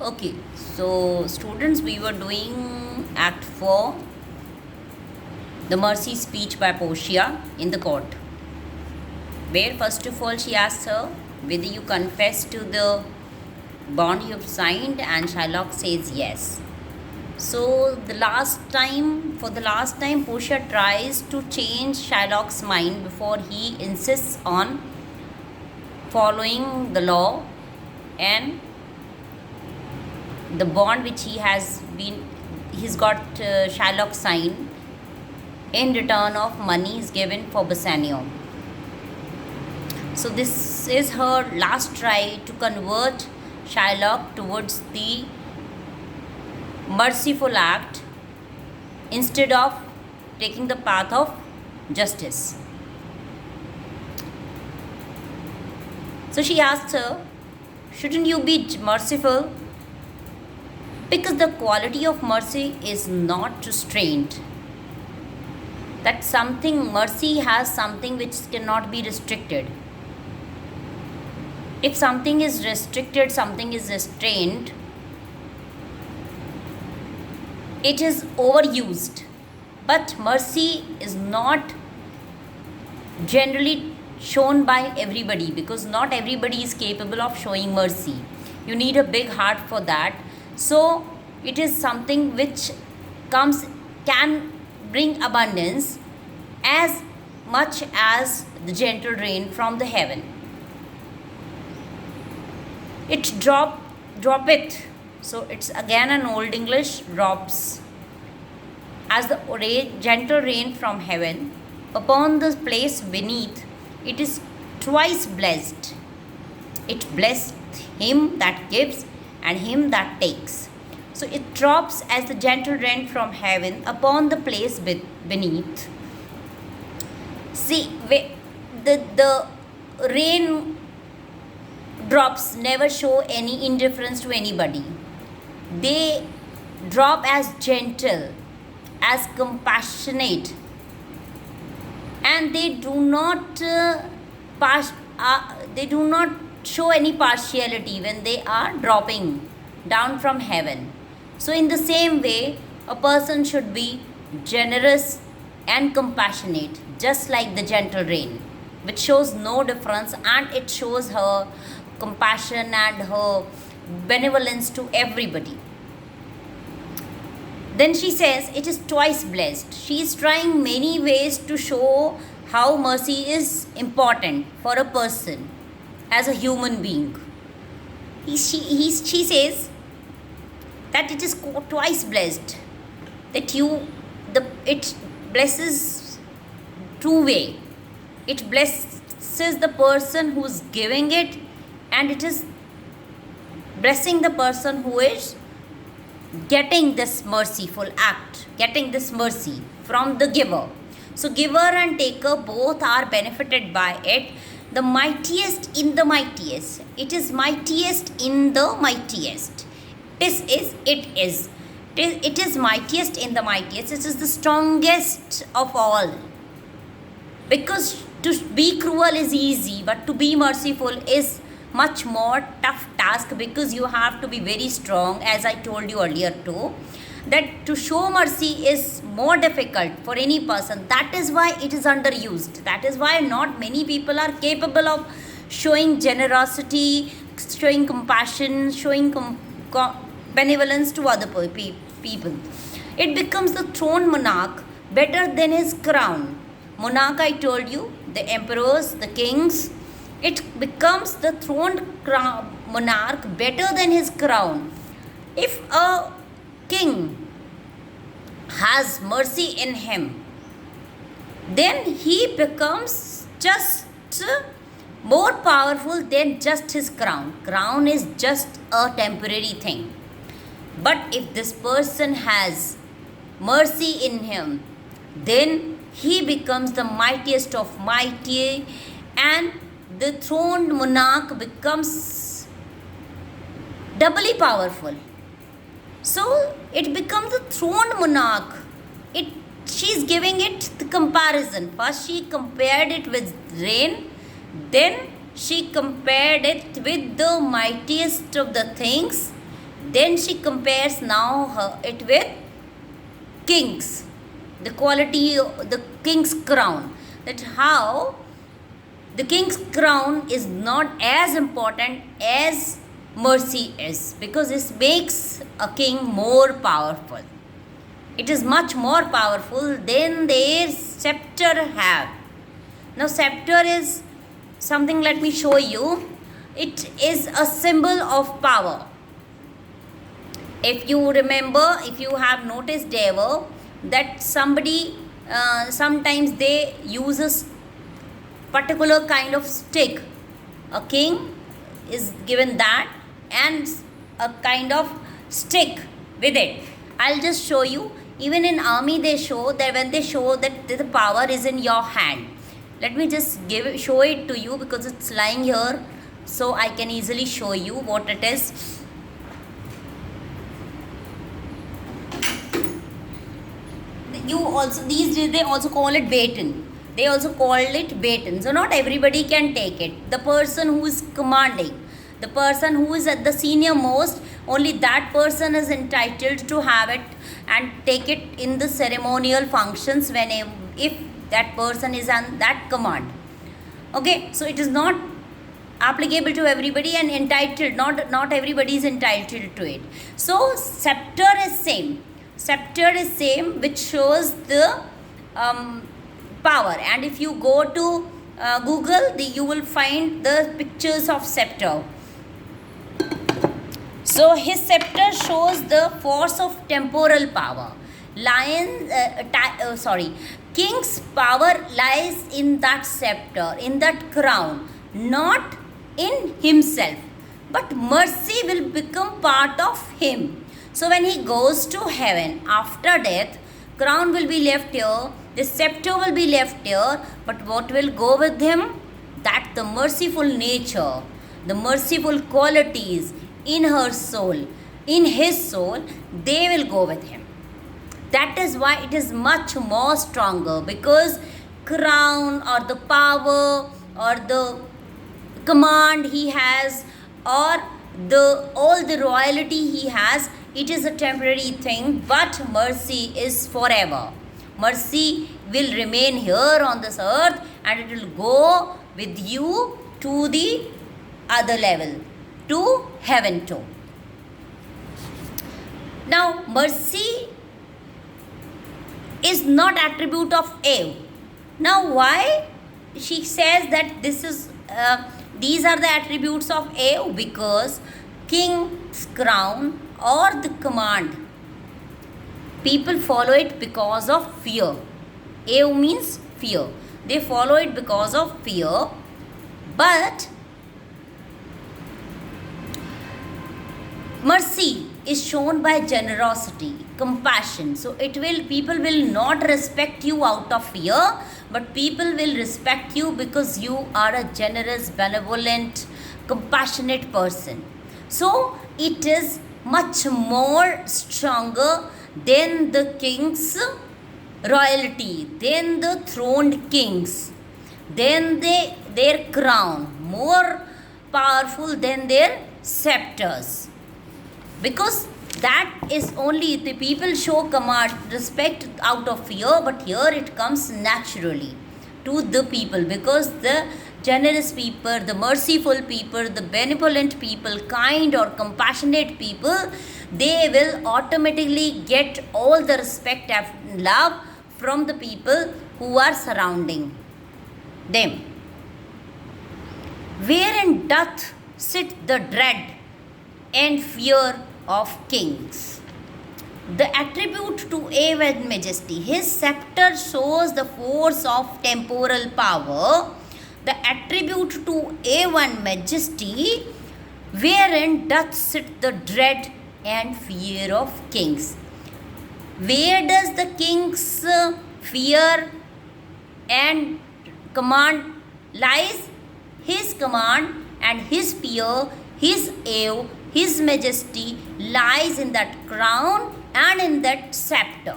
Okay, so students, we were doing Act 4, the mercy speech by Portia in the court, where first of all she asks her whether you confess to the bond you have signed, and Shylock says yes. So for the last time, Portia tries to change Shylock's mind before he insists on following the law and the bond which he's got Shylock sign in return of money is given for Bassanio. So this is her last try to convert Shylock towards the merciful act instead of taking the path of justice. So she asks her, shouldn't you be merciful? Because the quality of mercy is not restraint. That mercy has something which cannot be restricted. If something is restricted, something is restrained, it is overused. But mercy is not generally shown by everybody, because not everybody is capable of showing mercy. You need a big heart for that. So it is something which can bring abundance as much as the gentle rain from the heaven. It dropeth. So it's again an old English, drops. As the gentle rain from heaven upon the place beneath, it is twice blessed. It blessed him that gives and him that takes. So it drops as the gentle rain from heaven upon the place beneath. See, the rain drops never show any indifference to anybody. They drop as gentle, as compassionate, and they do not show any partiality when they are dropping down from heaven. So in the same way, a person should be generous and compassionate, just like the gentle rain, which shows no difference, and it shows her compassion and her benevolence to everybody. Then she says it is twice blessed. She is trying many ways to show how mercy is important for a person as a human being. She says that it is twice blessed, that it blesses two way. It blesses the person who is giving it, and it is blessing the person who is getting this merciful act, getting this mercy from the giver. So giver and taker both are benefited by it. The mightiest in the mightiest. It is mightiest in the mightiest. It is mightiest in the mightiest. It is the strongest of all. Because to be cruel is easy, but to be merciful is much more tough task, because you have to be very strong, as I told you earlier too, that to show mercy is more difficult for any person. That is why it is underused. That is why not many people are capable of showing generosity, showing compassion, showing benevolence to other people. It becomes the throne monarch better than his crown. Monarch, I told you, the emperors, the kings, it becomes the throned monarch better than his crown. If a king has mercy in him, then he becomes just more powerful than just his crown. Crown is just a temporary thing. But if this person has mercy in him, then he becomes the mightiest of mighty, and the throned monarch becomes doubly powerful. So it becomes the throned monarch. She's giving it the comparison. First she compared it with rain, then she compared it with the mightiest of the things, Then she compares now it with kings, the quality, the king's crown, that how the king's crown is not as important as mercy is, because it makes a king more powerful. It is much more powerful than their scepter have. Now scepter is something, let me show you. It is a symbol of power. If you remember, if you have noticed ever, that somebody sometimes they use a particular kind of stick. A king is given that and a kind of stick with it. I'll just show you. Even in army they show that, when they show that the power is in your hand. Let me just show it to you, because it's lying here, so I can easily show you what it is. You also, these days they also call it baton. They also call it baton. So not everybody can take it. The person who is commanding, the person who is at the senior most, only that person is entitled to have it and take it in the ceremonial functions when if that person is on that command. Okay, so it is not applicable to everybody and entitled, not everybody is entitled to it. So scepter is same. Scepter is same, which shows the power. And if you go to Google, you will find the pictures of scepter. So his scepter shows the force of temporal power. King's power lies in that scepter, in that crown, not in himself, but mercy will become part of him. So when he goes to heaven after death, crown will be left here, the scepter will be left here, but what will go with him? That the merciful nature, the merciful qualities in her soul, in his soul, they will go with him. That is why it is much more stronger, because crown or the power or the command he has, or all the royalty he has, it is a temporary thing, but mercy is forever. Mercy will remain here on this earth and it will go with you to the other level, to heaven too. Now mercy is not attribute of Eve. Now why she says that this is these are the attributes of Eve? Because king's crown or the command, people follow it because of fear. Eve means fear. They follow it because of fear. But mercy is shown by generosity, compassion. So people will not respect you out of fear, but people will respect you because you are a generous, benevolent, compassionate person. So it is much more stronger than the king's royalty, than the throned kings, than their crown, more powerful than their scepters. Because that is only the people show command, respect out of fear, but here it comes naturally to the people, because the generous people, the merciful people, the benevolent people, kind or compassionate people, they will automatically get all the respect and love from the people who are surrounding them. Wherein doth sit the dread and fear of kings? The attribute to Eve and majesty. His scepter shows the force of temporal power. The attribute to Eve and majesty, wherein doth sit the dread and fear of kings. Where does the king's fear and command lies? His command and his fear, his Eve, his majesty lies in that crown and in that scepter,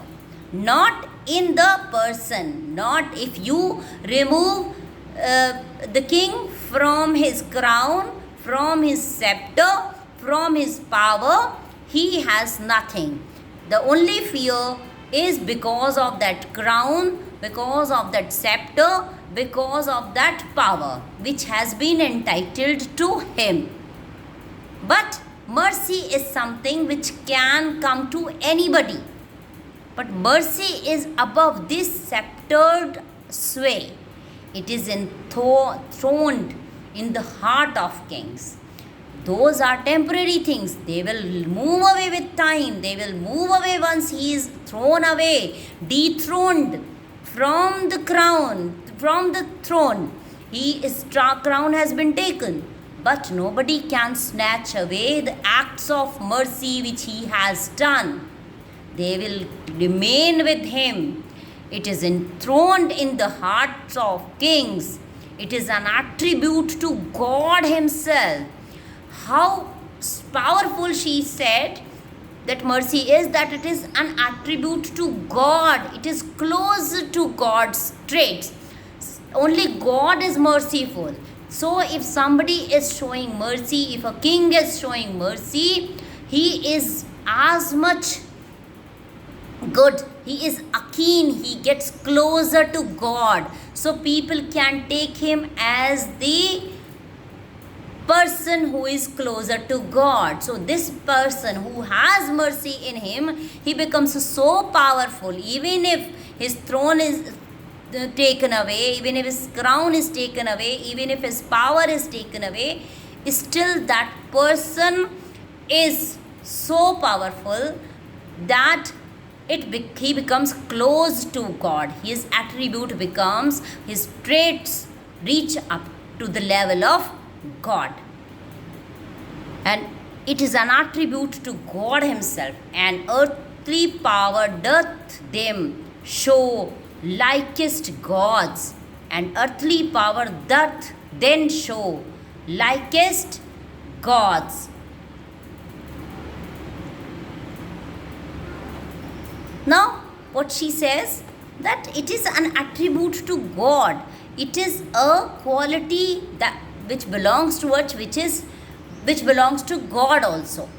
not in the person. Not if you remove the king from his crown, from his scepter, from his power, he has nothing. The only fear is because of that crown, because of that scepter, because of that power which has been entitled to him. But mercy is something which can come to anybody. But mercy is above this sceptered sway. It is enthroned in the heart of kings. Those are temporary things. They will move away with time. They will move away once he is thrown away, dethroned from the crown, from the throne. His crown has been taken. But nobody can snatch away the acts of mercy which he has done. They will remain with him. It is enthroned in the hearts of kings. It is an attribute to God himself. How powerful she said that mercy is, that it is an attribute to God. It is close to God's traits. Only God is merciful. So if somebody is showing mercy, if a king is showing mercy, he is as much good. He is keen. He gets closer to God. So people can take him as the person who is closer to God. So this person who has mercy in him, he becomes so powerful. Even if his throne is taken away, even if his crown is taken away, even if his power is taken away, still that person is so powerful that he becomes close to God. His attribute becomes, his traits reach up to the level of God. And it is an attribute to God himself. And earthly power doth them show likest gods, and earthly power doth then show likest gods. Now, what she says, that it is an attribute to God. It is a quality that which belongs to us, which belongs to God also.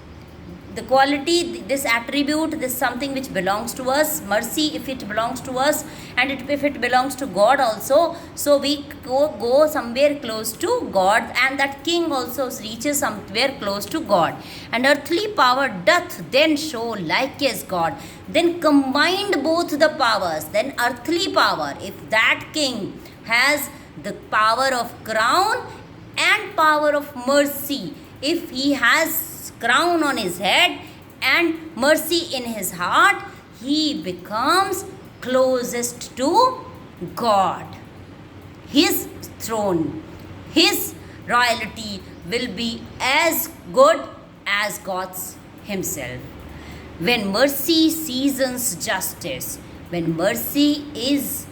The quality, this attribute, this something which belongs to us, mercy, if it belongs to us, and if it belongs to God also, so we go somewhere close to God, and that king also reaches somewhere close to God. And earthly power doth then show like as God. Then combined both the powers, then earthly power, if that king has the power of crown and power of mercy, if he has crown on his head and mercy in his heart, he becomes closest to God. His throne, his royalty will be as good as God's himself. When mercy seasons justice, when mercy is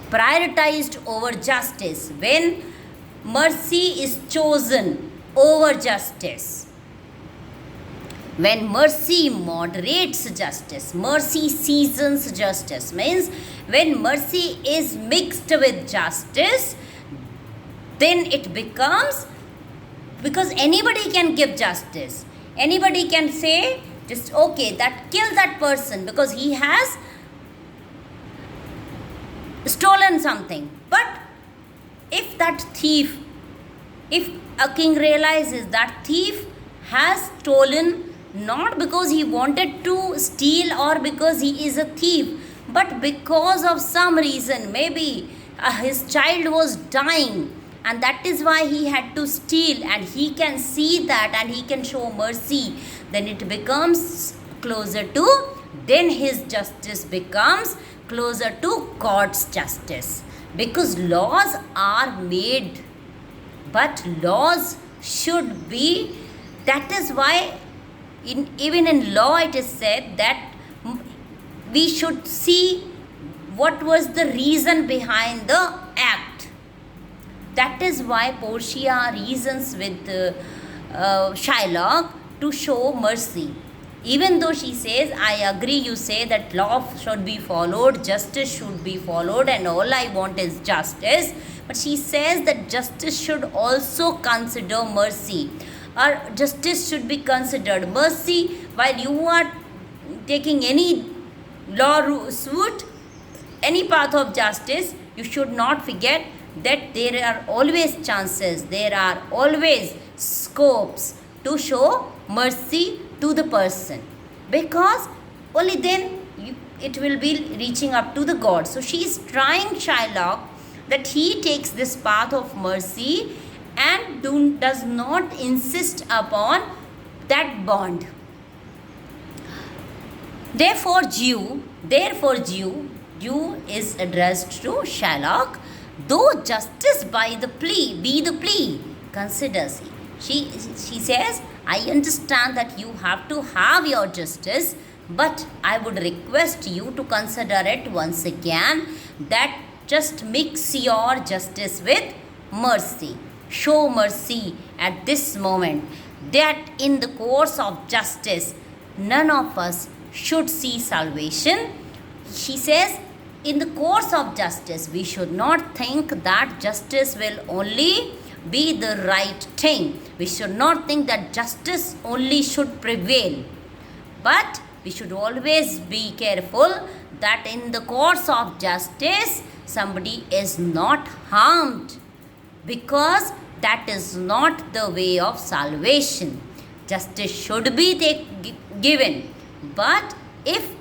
prioritized over justice, when mercy is chosen over justice, when mercy moderates justice, mercy seasons justice, means when mercy is mixed with justice, then it becomes, because anybody can give justice, anybody can say just okay, that kill that person because he has stolen something. But if that thief, if a king realizes that thief has stolen not because he wanted to steal or because he is a thief, but because of some reason, maybe his child was dying and that is why he had to steal, and he can see that and he can show mercy, then it becomes closer to, then his justice becomes closer to God's justice. Because laws are made, but laws should be, that is why even in law it is said that we should see what was the reason behind the act. That is why Portia reasons with Shylock to show mercy. Even though she says, I agree, you say that law should be followed, justice should be followed, and all I want is justice. But she says that justice should also consider mercy. or justice should be considered. Mercy, while you are taking any lawsuit, any path of justice, you should not forget that there are always chances, there are always scopes to show mercy to the person, because only then it will be reaching up to the God. So she is trying Shylock that he takes this path of mercy and does not insist upon that bond. Therefore, Jew is addressed to Shylock. Though justice by the plea be the plea, considers he. She says, I understand that you have to have your justice, but I would request you to consider it once again, that just mix your justice with mercy. Show mercy at this moment, that in the course of justice, none of us should see salvation. She says, in the course of justice, we should not think that justice will only be the right thing. We should not think that justice only should prevail. But we should always be careful that in the course of justice, somebody is not harmed, because that is not the way of salvation. Justice should be given. But if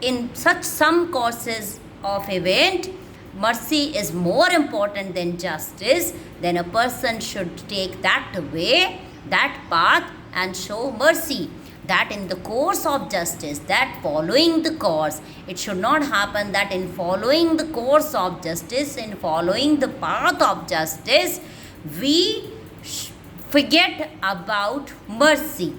in such some courses of event, mercy is more important than justice, then a person should take that way, that path, and show mercy. That in the course of justice, that following the course, it should not happen that in following the course of justice, in following the path of justice, we forget about mercy.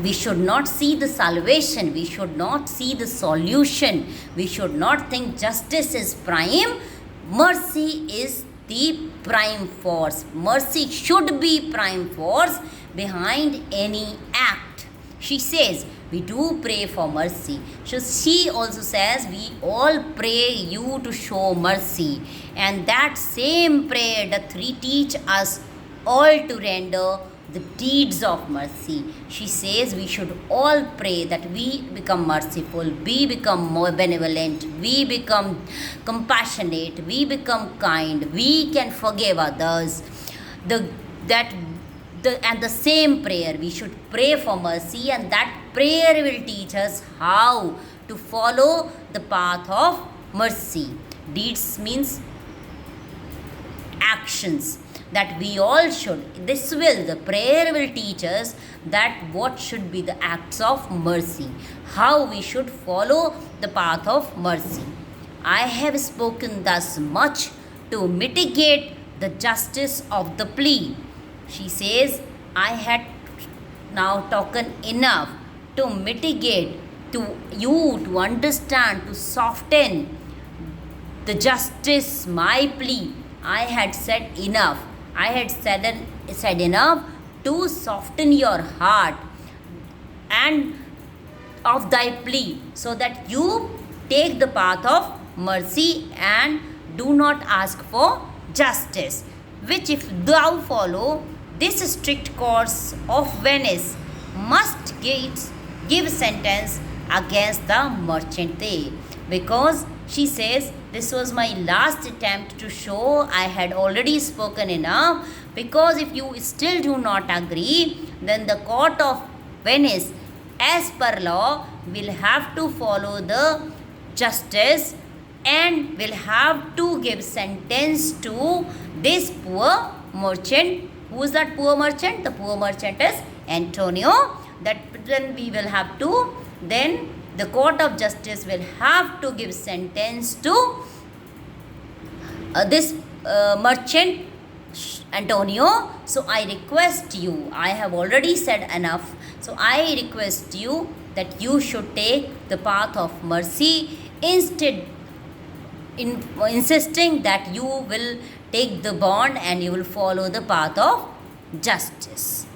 We should not see the salvation. We should not see the solution. We should not think justice is prime. Mercy is the prime force. Mercy should be prime force behind any act. She says, we do pray for mercy. So she also says, we all pray you to show mercy. And that same prayer doth teach us all to render the deeds of mercy. She says we should all pray that we become merciful, we become more benevolent, we become compassionate, we become kind, we can forgive others. And the same prayer, we should pray for mercy, and that prayer will teach us how to follow the path of mercy. Deeds means actions that we all should. The prayer will teach us that what should be the acts of mercy, how we should follow the path of mercy. I have spoken thus much to mitigate the justice of the plea. She says, I had now talked enough to mitigate, to you to understand, to soften the justice, my plea. I had said enough. I had said enough to soften your heart and of thy plea, so that you take the path of mercy and do not ask for justice, which if thou follow this strict course of Venice, must give sentence against the merchant they. Because she says, this was my last attempt to show I had already spoken enough, because if you still do not agree, then the court of Venice, as per law, will have to follow the justice and will have to give sentence to this poor merchant. Who is that poor merchant? The poor merchant is Antonio. That then we will have to, then the court of justice will have to give sentence to this merchant Antonio. So I request you, I have already said enough, so I request you that you should take the path of mercy, instead insisting that you will take the bond and you will follow the path of justice.